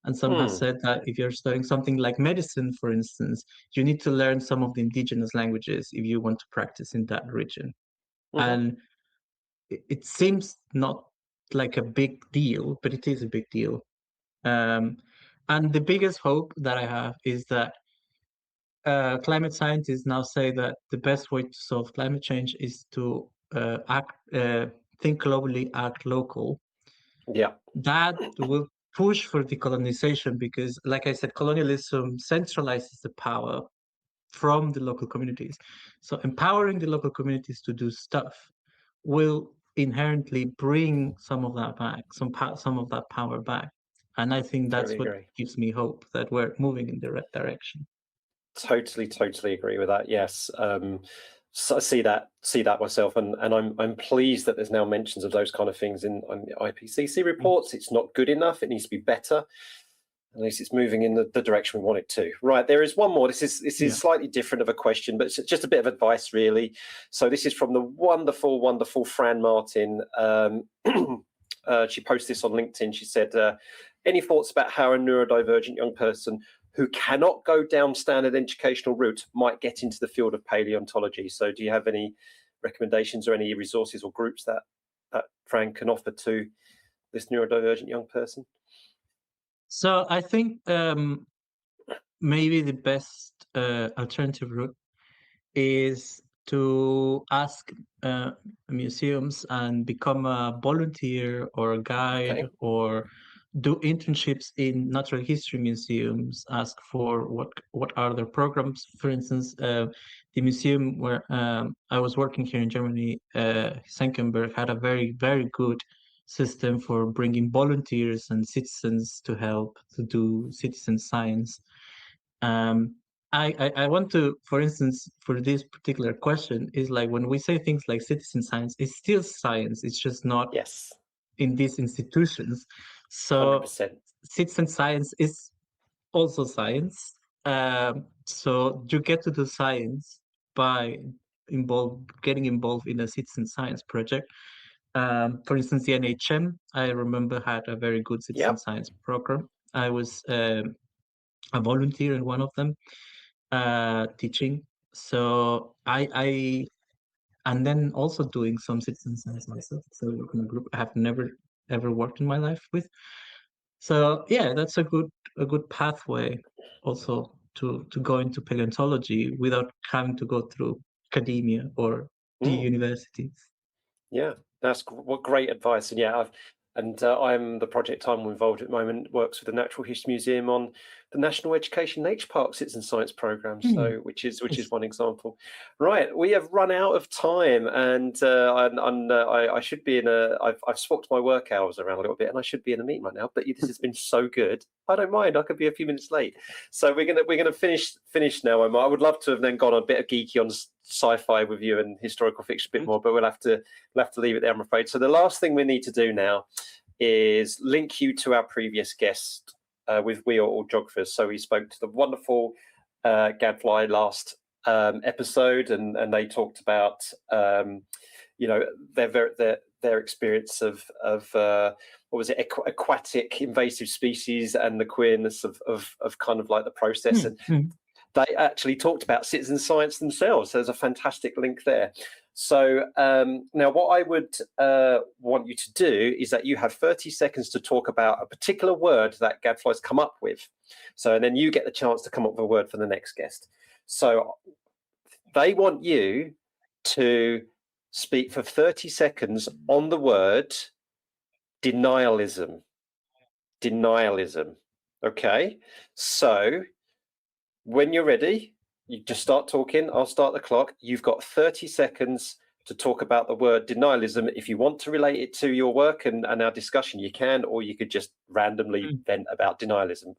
[SPEAKER 3] And some have said that if you're studying something like medicine, for instance, you need to learn some of the indigenous languages if you want to practice in that region. And it seems not like a big deal, but it is a big deal. And the biggest hope that I have is that climate scientists now say that the best way to solve climate change is to think globally, act local.
[SPEAKER 2] Yeah.
[SPEAKER 3] That will push for decolonization because, like I said, colonialism centralizes the power from the local communities. So empowering the local communities to do stuff will inherently bring some of that back, some of that power back. And I think that's
[SPEAKER 2] Totally
[SPEAKER 3] what
[SPEAKER 2] agree.
[SPEAKER 3] gives me hope that we're moving in the right direction.
[SPEAKER 2] Totally agree with that. Yes. So I see that myself, and I'm pleased that there's now mentions of those kind of things in the IPCC reports. It's not good enough. It needs to be better. At least it's moving in the direction we want it to. Right, there is one more. This is slightly different of a question, but it's just a bit of advice, really. So this is from the wonderful Fran Martin. She posted this on LinkedIn. She said, any thoughts about how a neurodivergent young person who cannot go down standard educational route might get into the field of paleontology? So do you have any recommendations or any resources or groups that Fran can offer to this neurodivergent young person?
[SPEAKER 3] So I think maybe the best alternative route is to ask museums and become a volunteer or a guide, or do internships in natural history museums. Ask for what are their programs. For instance, the museum where I was working here in Germany, Senckenberg, had a very good system for bringing volunteers and citizens to help to do citizen science. I want to, for instance, for this particular question, is like when we say things like citizen science, it's still science. It's just not in these institutions. So
[SPEAKER 2] 100%.
[SPEAKER 3] citizen science is also science. So you get to do science by getting involved in a citizen science project. For instance, the NHM, I remember, had a very good citizen science program. I was a volunteer in one of them, teaching. So I and then also doing some citizen science myself. So in a group I have never ever worked in my life with. So yeah, that's a good pathway also to go into paleontology without having to go through academia or the universities.
[SPEAKER 2] Yeah, that's what great advice. And yeah, I'm the project I'm involved at the moment works with the Natural History Museum on the National Education Nature Park Citizen Science Program. So which is one example. Right, we have run out of time, and I should be in a. I've swapped my work hours around a little bit, and I should be in a meeting right now. But this has been so good. I don't mind. I could be a few minutes late. So we're gonna finish now. I would love to have then gone a bit of geeky on sci-fi with you and historical fiction a bit more, but we'll have to leave it there, I'm afraid. So the last thing we need to do now is link you to our previous guest. We are all geographers, so we spoke to the wonderful Gadfly last episode, and they talked about their experience of what was it, aquatic invasive species, and the queerness of kind of like the process. And they actually talked about citizen science themselves. So there's a fantastic link there. So now what I would want you to do is that you have 30 seconds to talk about a particular word that Gadfly's come up with. So, and then you get the chance to come up with a word for the next guest. So they want you to speak for 30 seconds on the word denialism. Denialism. Okay. So when you're ready, you just start talking. I'll start the clock. You've got 30 seconds to talk about the word denialism. If you want to relate it to your work and our discussion, you can, or you could just randomly vent about denialism.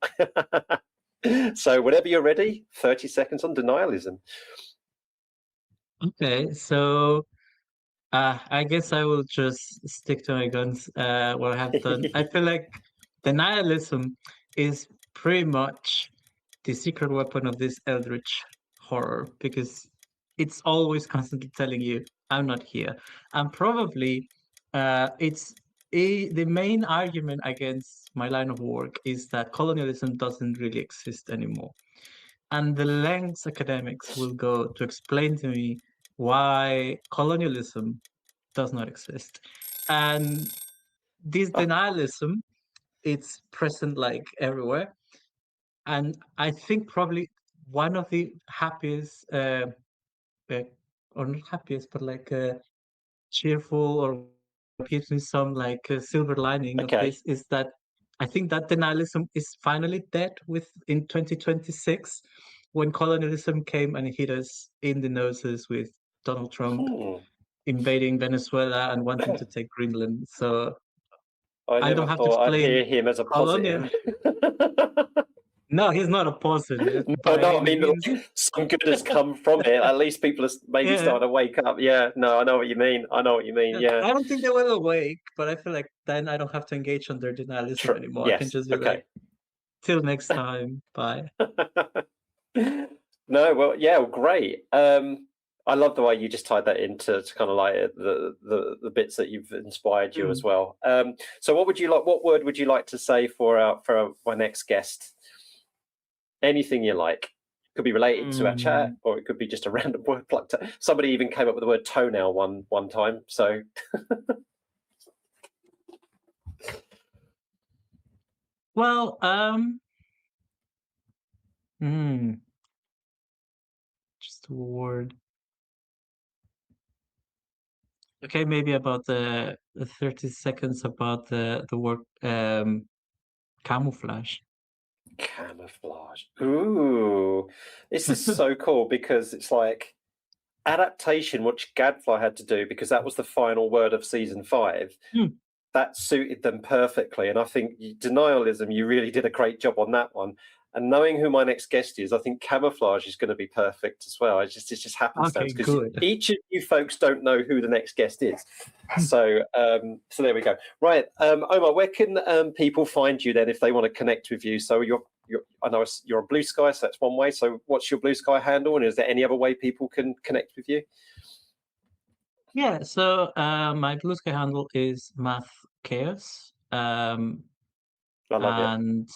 [SPEAKER 2] So whenever you're ready, 30 seconds on denialism.
[SPEAKER 3] Okay, so I guess I will just stick to my guns. What I have done. I feel like denialism is pretty much the secret weapon of this eldritch horror, because it's always constantly telling you, I'm not here. And probably it's the main argument against my line of work is that colonialism doesn't really exist anymore. And the lengths academics will go to explain to me why colonialism does not exist. And this denialism, it's present like everywhere. And I think probably one of the happiest, or not happiest, but like cheerful or gives me some like silver lining of
[SPEAKER 2] Okay.
[SPEAKER 3] this is that I think that denialism is finally dead in 2026 when colonialism came and hit us in the noses with Donald Trump invading Venezuela and wanting to take Greenland. So
[SPEAKER 2] I
[SPEAKER 3] I
[SPEAKER 2] never
[SPEAKER 3] don't have to
[SPEAKER 2] thought I'd
[SPEAKER 3] explain
[SPEAKER 2] hear him as a
[SPEAKER 3] colonial.
[SPEAKER 2] positive.
[SPEAKER 3] No, he's not a positive
[SPEAKER 2] No,
[SPEAKER 3] by
[SPEAKER 2] I
[SPEAKER 3] any
[SPEAKER 2] mean,
[SPEAKER 3] means.
[SPEAKER 2] like, some good has come from it. At least people are maybe
[SPEAKER 3] Yeah.
[SPEAKER 2] starting to wake up. Yeah, no, I know what you mean. I know what you mean. Yeah.
[SPEAKER 3] I don't think they will awake, but I feel like then I don't have to engage on their denialism anymore. I can
[SPEAKER 2] Yes.
[SPEAKER 3] just be like, till next time, bye.
[SPEAKER 2] No, well, yeah, well, great. I love the way you just tied that into kind of like the bits that you've inspired you as well. So what word would you like to say for my next guest? Anything you like. Could be related to our chat, or it could be just a random word plucked out. Somebody even came up with the word toenail one time. So
[SPEAKER 3] well, just a word. Okay, maybe about the 30 seconds about the word camouflage.
[SPEAKER 2] Camouflage. Ooh, this is so cool because it's like adaptation, which Gadfly had to do because that was the final word of season 5. That suited them perfectly, and I think denialism, you really did a great job on that one. And knowing who my next guest is, I think camouflage is going to be perfect as well. It just happenstance because each of you folks don't know who the next guest is. So there we go. Right, Omar, where can people find you then if they want to connect with you? So I know you're on Blue Sky, so that's one way. So what's your Blue Sky handle, and is there any other way people can connect with you?
[SPEAKER 3] Yeah, so my Blue Sky handle is Math Chaos.
[SPEAKER 2] I love
[SPEAKER 3] it.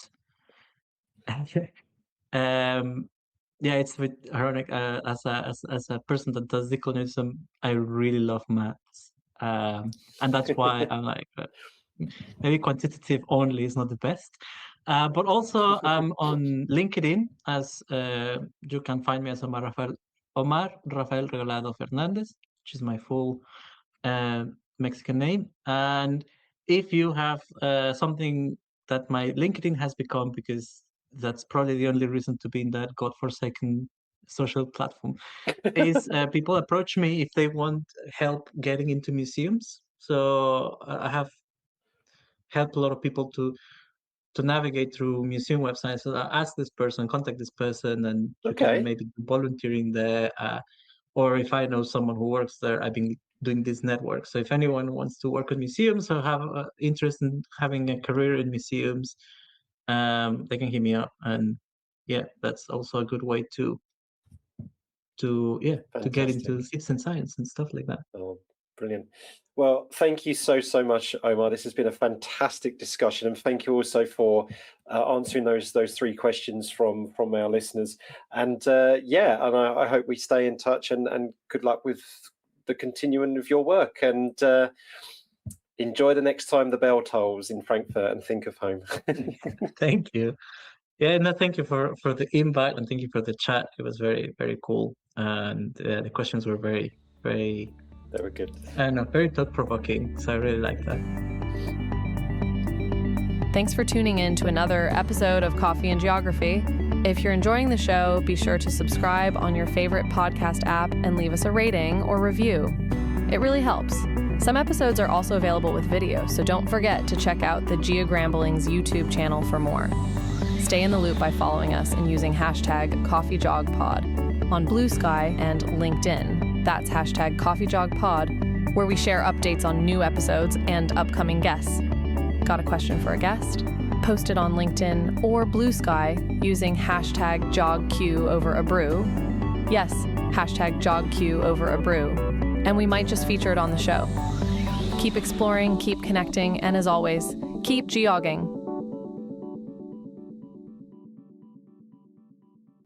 [SPEAKER 3] Yeah, it's a bit ironic. As a person that does decolonism, I really love maths, and that's why I'm like maybe quantitative only is not the best. But also I'm on LinkedIn as you can find me as Omar Rafael Regalado Fernández, which is my full Mexican name. And if you have something that my LinkedIn has become, because that's probably the only reason to be in that godforsaken social platform, is people approach me if they want help getting into museums. So I have helped a lot of people to navigate through museum websites. So I ask this person, contact this person, and you can maybe do volunteering there. Or if I know someone who works there, I've been doing this network. So if anyone wants to work in museums or have interest in having a career in museums, they can hit me up. And yeah, that's also a good way to get into citizen science and stuff like that.
[SPEAKER 2] Oh, brilliant. Well, thank you so much, Omar. This has been a fantastic discussion, and thank you also for answering those 3 questions from our listeners. And I hope we stay in touch, and good luck with the continuing of your work, and enjoy the next time the bell tolls in Frankfurt, and think of home.
[SPEAKER 3] Thank you. Yeah, no, thank you for the invite, and thank you for the chat. It was very, very cool, and the questions were very, very.
[SPEAKER 2] They were good.
[SPEAKER 3] Very thought-provoking, so I really like that.
[SPEAKER 4] Thanks for tuning in to another episode of Coffee and Geography. If you're enjoying the show, be sure to subscribe on your favorite podcast app and leave us a rating or review. It really helps. Some episodes are also available with video, so don't forget to check out the Geogrambling's YouTube channel for more. Stay in the loop by following us and using hashtag CoffeeJogPod on Blue Sky and LinkedIn. That's hashtag CoffeeJogPod, where we share updates on new episodes and upcoming guests. Got a question for a guest? Post it on LinkedIn or Blue Sky using hashtag JogQ Yes, hashtag JogQ and we might just feature it on the show. Keep exploring, keep connecting, and as always, keep geogging.